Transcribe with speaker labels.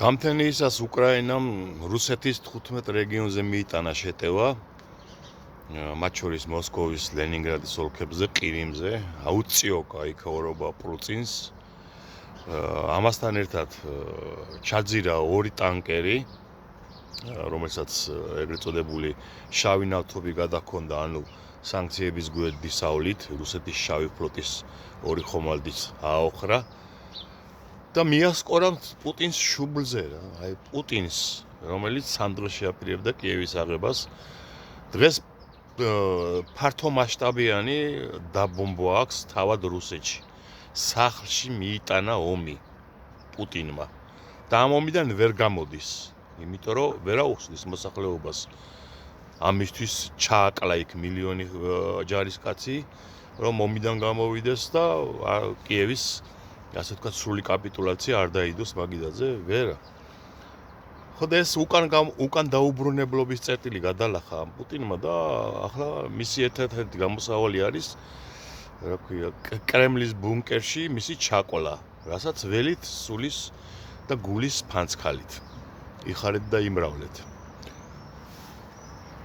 Speaker 1: გამთენიისას უკრაინამ რუსეთის 15 რეგიონზე მიიტანა შეტევა, მათ შორის მოსკოვის, ლენინგრადის ოლქებზე, ყირიმზე, აუწიო გაიქაურობა პრუწინს. ამასთან ერთად ჩაძირა 2 ტანკერი, რომელსაც ეგრეთ წოდებული შავი ნავთობი გადაჰქონდა, ანუ სანქციების გვერდისავლით რუსეთის შავი ფლოტის 2 ხომალდიც აოხრა. და მიასკორა პუტინს შუბლზე რა, აი პუტინს, რომელიც სანდროს შეაპირებდა კიევის აღებას. დღეს ფართო მასშტაბიანი დაბომბვა აქვს თავად რუსეთში. სახლში მიიტანა ომი პუტინმა. და ამ ომიდან ვერ გამოდის, იმიტომ რომ ვერ აუხსნის მოსახლეობას. ამისთვის ჩააკლა იქ მილიონი ჯარისკაცი, რომ ომიდან გამოვიდეს და კიევის ასე ვთქვათ, სრული კაპიტულაცია არ დაიდოს მაგიდაზე, ვერა. ხოდა ეს უკან დაუბრუნებლობის წერტილი გადალახა პუტინმა და ახლა მისი ერთ-ერთი გამოსავალი არის, რა ქვია, კრემლის ბუნკერში მისი ჩაკოლა, რასაც ველით, სულის და გულის ფანცქალით. იხარეთ და იმრავლეთ.